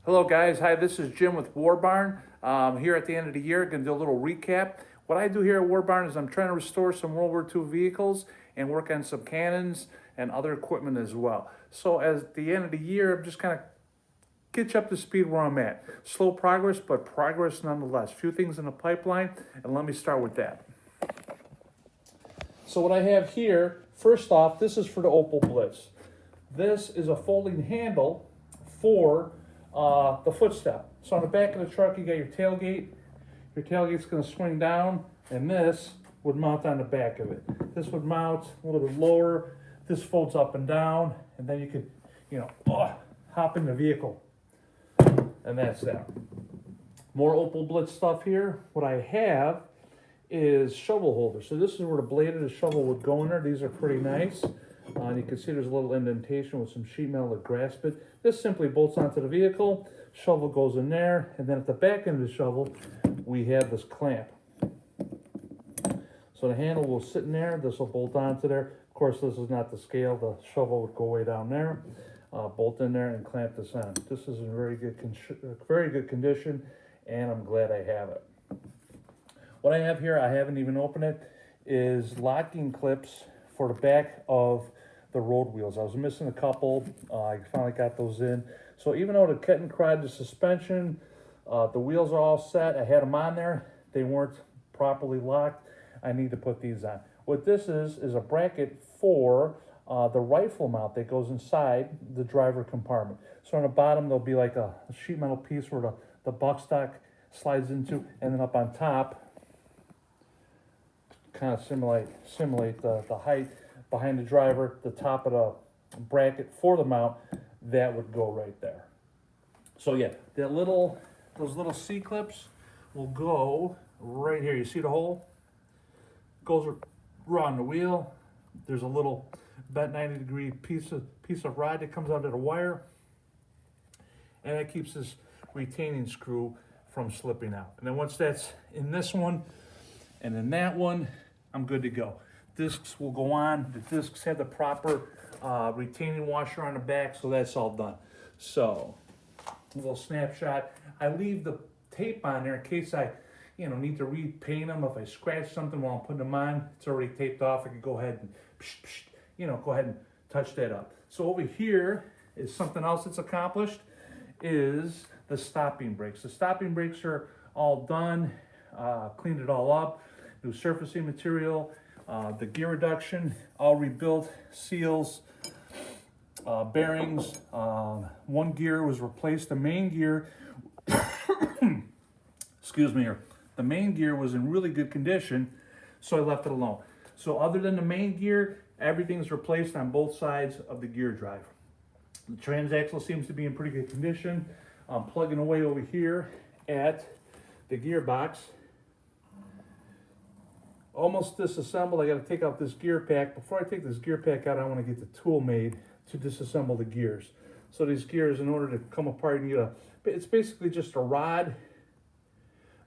Hello guys, hi, this is Jim with War Barn. Here at the end of the year, going to do a little recap. What I do here at War Barn is I'm trying to restore some World War II vehicles and work on some cannons and other equipment as well. So at the end of the year, I'm just kind of get you up to speed where I'm at. Slow progress, but progress nonetheless. Few things in the pipeline, and let me start with that. So what I have here, first off, this is for the Opel Blitz. This is a folding handle for the footstep. So on the back of the truck, you got your tailgate. Your tailgate's going to swing down, and this would mount on the back of it. This would mount a little bit lower. This folds up and down, and then you could, hop in the vehicle. And that's that. More Opel Blitz stuff here. What I have is shovel holders. So this is where the blade of the shovel would go in there. These are pretty nice. And you can see there's a little indentation with some sheet metal to grasp it. This simply bolts onto the vehicle, shovel goes in there, and then at the back end of the shovel, we have this clamp. So the handle will sit in there, this will bolt onto there. Of course, this is not the scale, the shovel would go way down there, bolt in there and clamp this on. This is in very good condition, and I'm glad I have it. What I have here, I haven't even opened it, is locking clips for the back of the road wheels. I was missing a couple. I finally got those in. So even though the Kettenkrad, the suspension, the wheels are all set, I had them on there, they weren't properly locked. I need to put these on. What this is a bracket for the rifle mount that goes inside the driver compartment. So on the bottom, there'll be like a sheet metal piece where the buckstock slides into, and then up on top, kind of simulate the height behind the driver, the top of the bracket for the mount, that would go right there. So yeah, those little C-clips will go right here. You see the hole? Goes around the wheel. There's a little bent 90-degree piece of rod that comes out of the wire, and that keeps this retaining screw from slipping out. And then once that's in this one and in that one, I'm good to go. Discs will go on. The discs have the proper retaining washer on the back, so that's all done. So, a little snapshot. I leave the tape on there in case I, need to repaint them. If I scratch something while I'm putting them on, it's already taped off. I can go ahead and, go ahead and touch that up. So over here is something else that's accomplished, is the stopping brakes. The stopping brakes are all done. Cleaned it all up. New surfacing material. The gear reduction, all rebuilt, seals, bearings. One gear was replaced. The main gear, excuse me here, the main gear was in really good condition, so I left it alone. So other than the main gear, everything's replaced on both sides of the gear drive. The transaxle seems to be in pretty good condition. I'm plugging away over here at the gearbox. Almost disassembled. I got to take out this gear pack. Before I take this gear pack out, I want to get the tool made to disassemble the gears. So these gears, in order to come apart, you need it's basically just a rod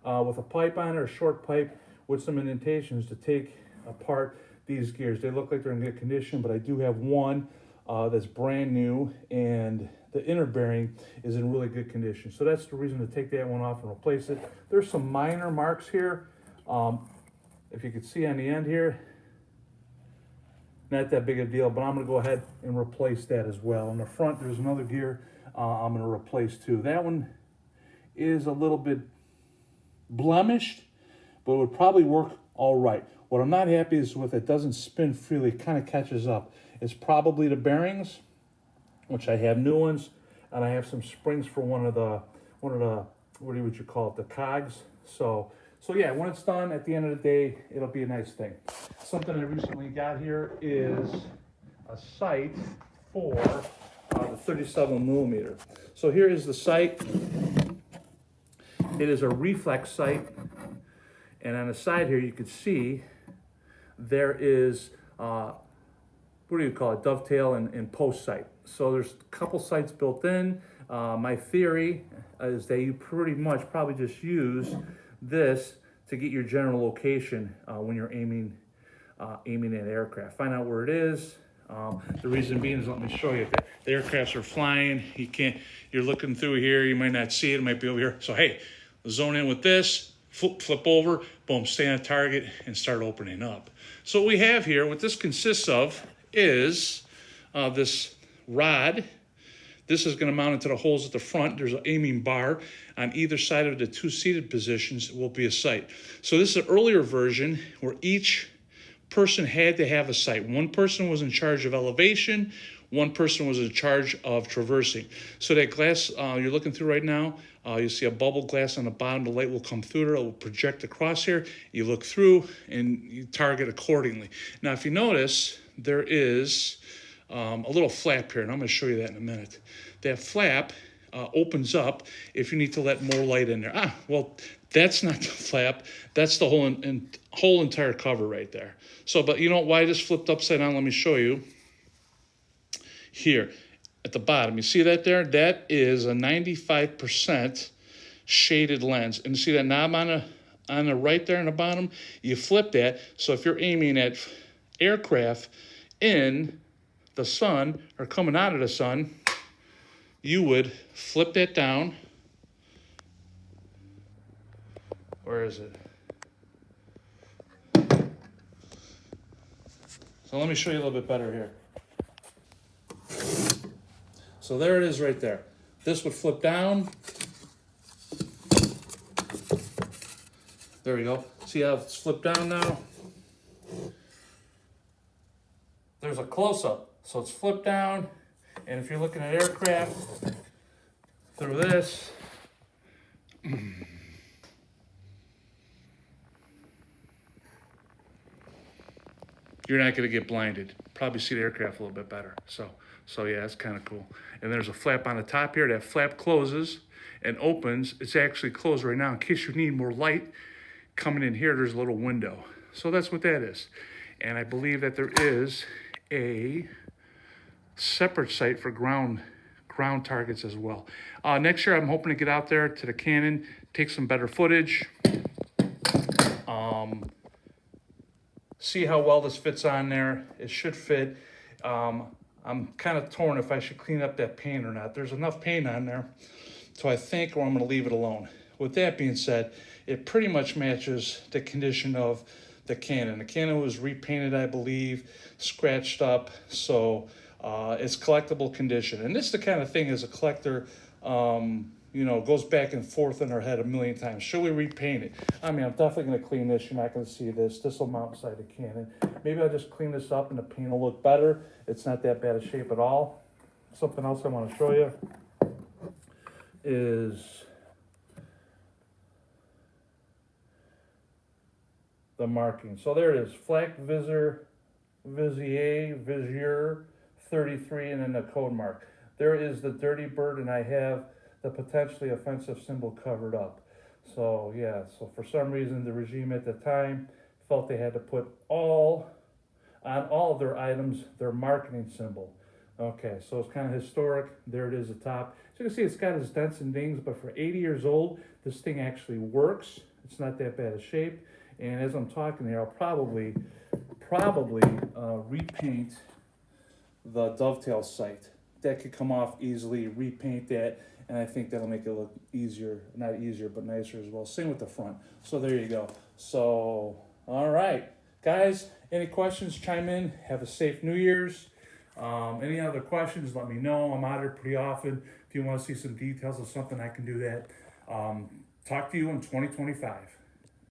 with a pipe on it, or a short pipe with some indentations to take apart these gears. They look like they're in good condition, but I do have one that's brand new, and the inner bearing is in really good condition. So that's the reason to take that one off and replace it. There's some minor marks here. If you can see on the end here, not that big a deal, but I'm going to go ahead and replace that as well. On the front, there's another gear I'm going to replace too. That one is a little bit blemished, but it would probably work all right. What I'm not happy is with it doesn't spin freely, it kind of catches up. It's probably the bearings, which I have new ones, and I have some springs for one of the what would you call it, the cogs. So yeah, when it's done, at the end of the day, it'll be a nice thing. Something I recently got here is a sight for the 37 millimeter. So here is the sight. It is a Reflex sight, and on the side here, you can see there is what do you call it? Dovetail and post sight. So there's a couple sights built in. My theory is that you pretty much probably just use this to get your general location when you're aiming at aircraft. Find out where it is, The reason being is, let me show you, the aircrafts are flying. You're looking through here, you might not see it, it might be over here. So hey, zone in with this, flip over, boom, stay on target and start opening up. So what we have here, what this consists of is this rod. This is going to mount into the holes at the front. There's an aiming bar. On either side of the two seated positions will be a sight. So this is an earlier version where each person had to have a sight. One person was in charge of elevation. One person was in charge of traversing. So that glass you're looking through right now, you see a bubble glass on the bottom. The light will come through there. It will project across here. You look through and you target accordingly. Now, if you notice, there is a little flap here, and I'm going to show you that in a minute. That flap opens up if you need to let more light in there. Well, that's not the flap. That's the whole entire cover right there. So, but you know why this flipped upside down? Let me show you. Here at the bottom, you see that there? That is a 95% shaded lens. And you see that knob on the right there on the bottom? You flip that, so if you're aiming at aircraft in the sun or coming out of the sun, you would flip that down. Where is it? So let me show you a little bit better here. So there it is right there. This would flip down. There we go. See how it's flipped down now? There's a close-up. So it's flipped down. And if you're looking at aircraft through this, you're not going to get blinded. Probably see the aircraft a little bit better. So yeah, that's kind of cool. And there's a flap on the top here. That flap closes and opens. It's actually closed right now. In case you need more light coming in here, there's a little window. So that's what that is. And I believe that there is a separate sight for ground targets as well. Next year, I'm hoping to get out there to the cannon, take some better footage, see how well this fits on there. It should fit. I'm kind of torn if I should clean up that paint or not. There's enough paint on there, so I think, or I'm going to leave it alone. With that being said, it pretty much matches the condition of the cannon. The cannon was repainted, I believe, scratched up, so it's collectible condition. And this is the kind of thing as a collector, goes back and forth in our head a million times. Should we repaint it? I mean, I'm definitely going to clean this. You're not going to see this. This will mount beside the cannon. Maybe I'll just clean this up and the paint will look better. It's not that bad a shape at all. Something else I want to show you is the marking. So there it is. Flak Vizier 33, and then the code mark. There is the dirty bird, and I have the potentially offensive symbol covered up. So yeah, so for some reason the regime at the time felt they had to put on all of their items their marketing symbol. Okay, so it's kind of historic. There it is at the top. So you can see it's got its dents and dings, but for 80 years old, this thing actually works. It's not that bad a shape. And as I'm talking here, I'll probably repaint the dovetail sight. That could come off easily, repaint that, and I think that'll make it look easier, not easier, but nicer as well. Same with the front. So there you go. So, all right. Guys, any questions, chime in. Have a safe New Year's. Any other questions, let me know. I'm out here pretty often. If you want to see some details of something, I can do that. Talk to you in 2025.